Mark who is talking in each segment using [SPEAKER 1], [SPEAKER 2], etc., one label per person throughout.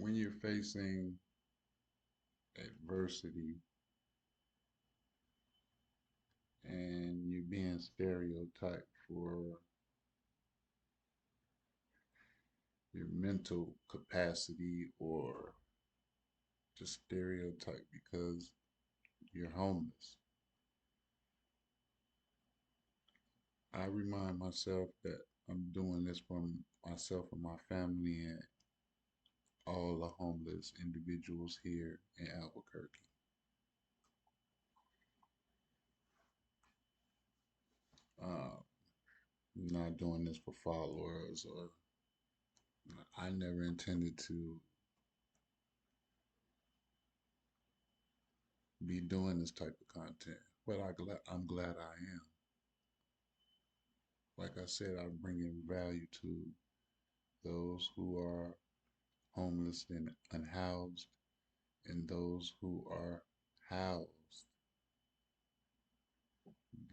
[SPEAKER 1] when you're facing adversity and you're being stereotyped for your mental capacity or just stereotyped because you're homeless, I remind myself that I'm doing this for myself and my family and all the homeless individuals here in Albuquerque. Uh, not doing this for followers or I never intended to be doing this type of content, but I'm glad I am. Like I said, I'm bringing value to those who are homeless and unhoused and those who are housed,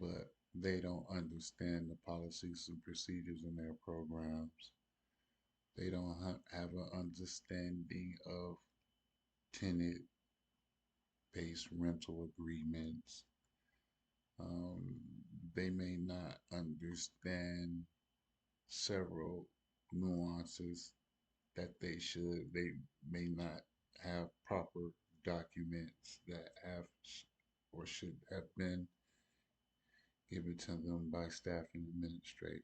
[SPEAKER 1] but they don't understand the policies and procedures in their programs. They don't have an understanding of tenant based rental agreements. Um, they may not understand several nuances that they should. They may not have proper documents that have or should have been given to them by staff and administrators.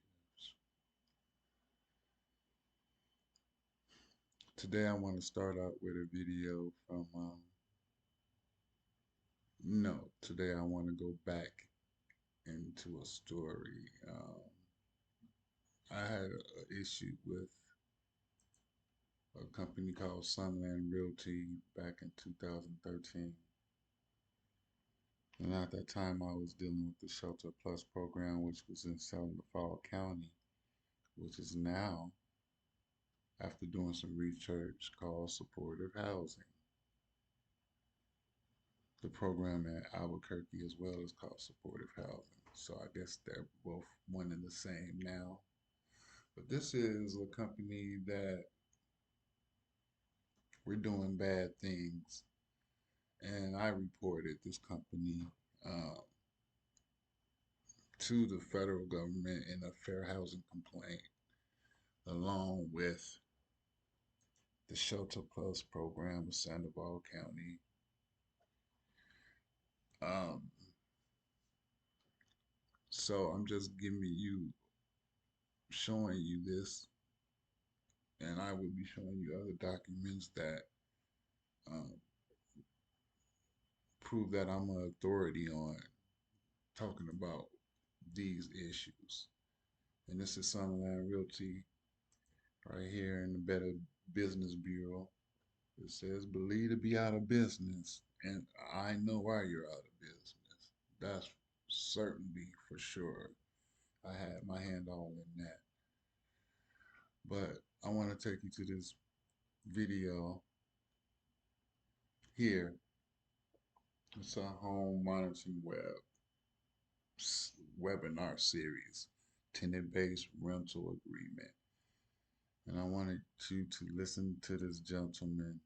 [SPEAKER 1] Today, I want to start out with a video from, no, today I want to go back into a story. I had an issue with a company called Sunland Realty back in 2013. And at that time, I was dealing with the Shelter Plus program, which was in San Rafael County, which is now, after doing some research, called supportive housing. The program at Albuquerque as well is called supportive housing. So I guess they're both one and the same now. But this is a company that we're doing bad things. And I reported this company um, to the federal government in a fair housing complaint, along with the Shelter Plus program of Sandoval County. Um, so I'm just showing you this, and I will be showing you other documents that um, prove that I'm an authority on talking about these issues. And this is Sunland Realty right here in the Better Business Bureau. It says, believe to be out of business. And I know why you're out of business. That's certainly for sure. I had my hand all in that. But I want to take you to this video here. It's a home monitoring webinar series, tenant-based rental agreement. And I wanted you to listen to this gentleman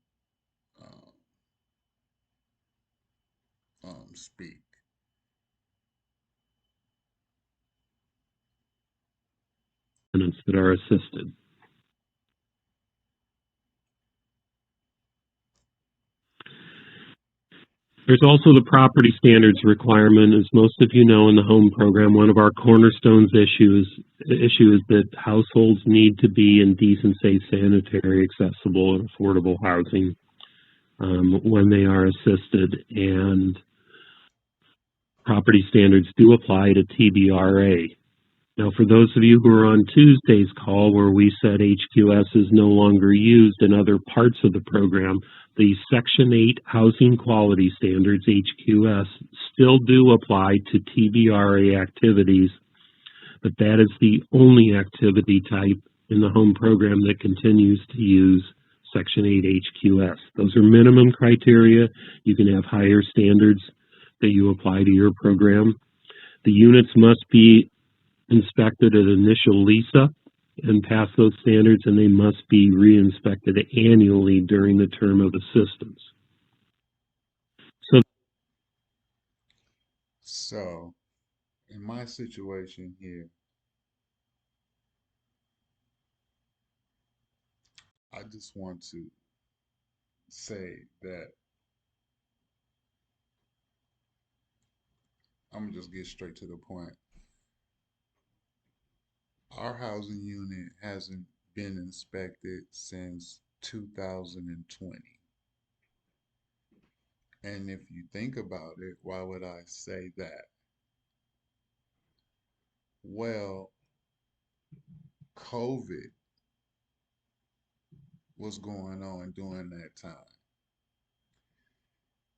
[SPEAKER 1] speak.
[SPEAKER 2] Tenants that are assisted. There's also the property standards requirement. As most of you know, in the home program, one of our cornerstones issue is that households need to be in decent, safe, sanitary, accessible, and affordable housing when they are assisted. And property standards do apply to TBRA. Now, for those of you who are on Tuesday's call where we said HQS is no longer used in other parts of the program, the Section 8 Housing Quality Standards, HQS, still do apply to TBRA activities, but that is the only activity type in the home program that continues to use Section 8 HQS. Those are minimum criteria. You can have higher standards that you apply to your program. The units must be inspected at initial lease-up and pass those standards, and they must be re-inspected annually during the term of assistance. So,
[SPEAKER 1] So, in my situation here, I just want to say that I'm gonna just get straight to the point. Our housing unit hasn't been inspected since 2020. And if you think about it, why would I say that? Well, COVID was going on during that time.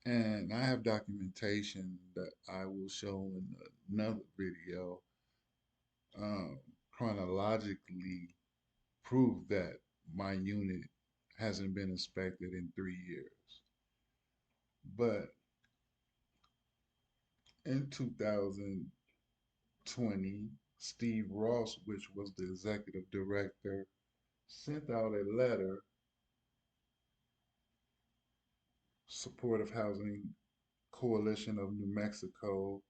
[SPEAKER 1] And I have documentation that I will show in another video, um, chronologically prove that my unit hasn't been inspected in 3 years. But in 2020, Steve Ross, which was the executive director, sent out a letter, Supportive Housing Coalition of New Mexico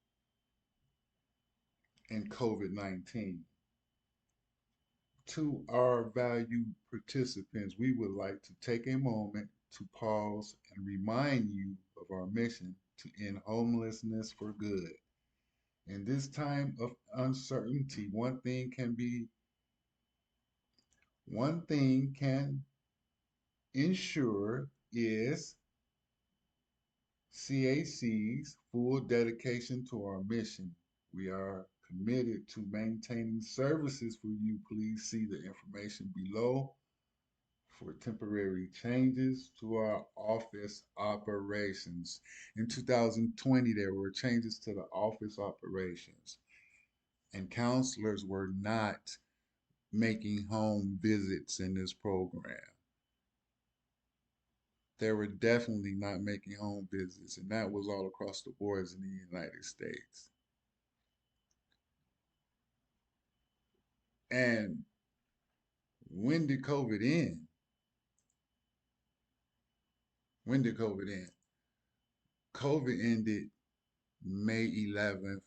[SPEAKER 1] and COVID-19. To our valued participants, we would like to take a moment to pause and remind you of our mission to end homelessness for good. In this time of uncertainty, one thing can ensure is CAC's full dedication to our mission. We are committed to maintaining services for you. Please see the information below for temporary changes to our office operations. In 2020, there were changes to the office operations, and counselors were not making home visits in this program. They were definitely not making home visits, and that was all across the boards in the United States. And when did COVID end? When did COVID end? COVID ended May 11th,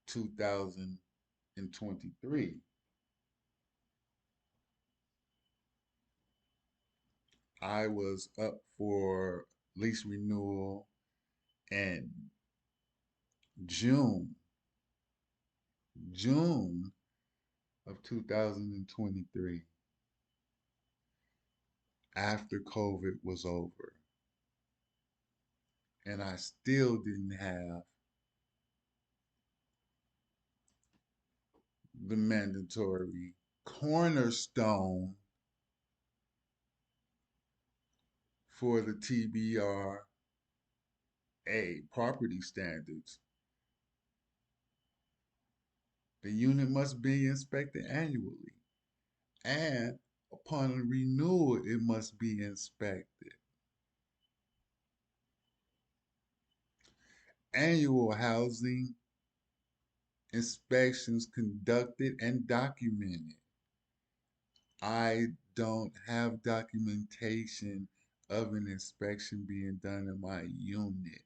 [SPEAKER 1] 2023. I was up for lease renewal in June, June of 2023, after COVID was over. And I still didn't have the mandatory cornerstone for the TBRA property standards. The unit must be inspected annually, and upon renewal, it must be inspected. Annual housing inspections conducted and documented. I don't have documentation of an inspection being done in my unit.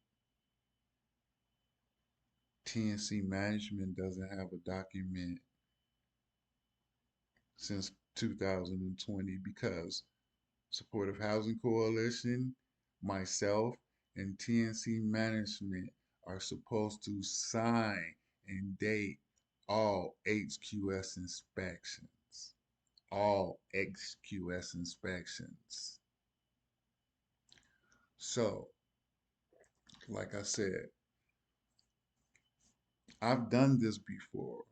[SPEAKER 1] TNC management doesn't have a document since 2020 because Supportive Housing Coalition, myself, and TNC management are supposed to sign and date all HQS inspections. All XQS inspections. So, like I said, I've done this before,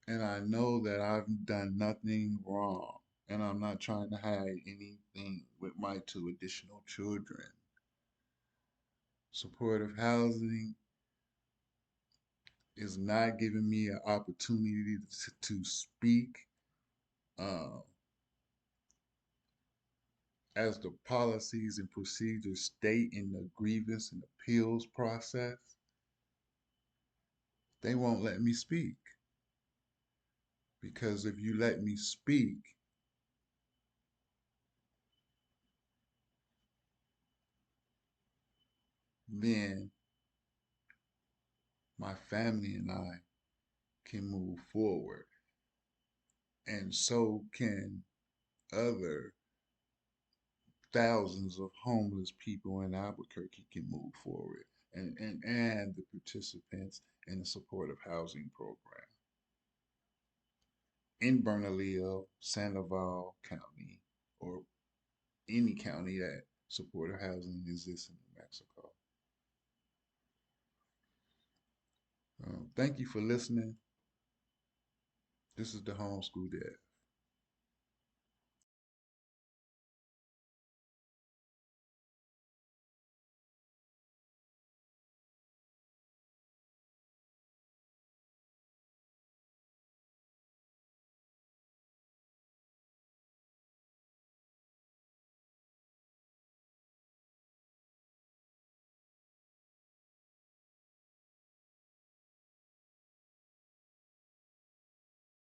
[SPEAKER 1] and I know that I've done nothing wrong, and I'm not trying to hide anything with my two additional children. Supportive housing is not giving me an opportunity to speak uh, as the policies and procedures state in the grievance and appeals process. They won't let me speak Because if you let me speak, then my family and I can move forward. And so can other thousands of homeless people in Albuquerque can move forward. And the participants in the supportive housing program in Bernalillo, Sandoval County, or any county that supportive housing exists in New Mexico. Thank you for listening. This is the Homeschool Dad.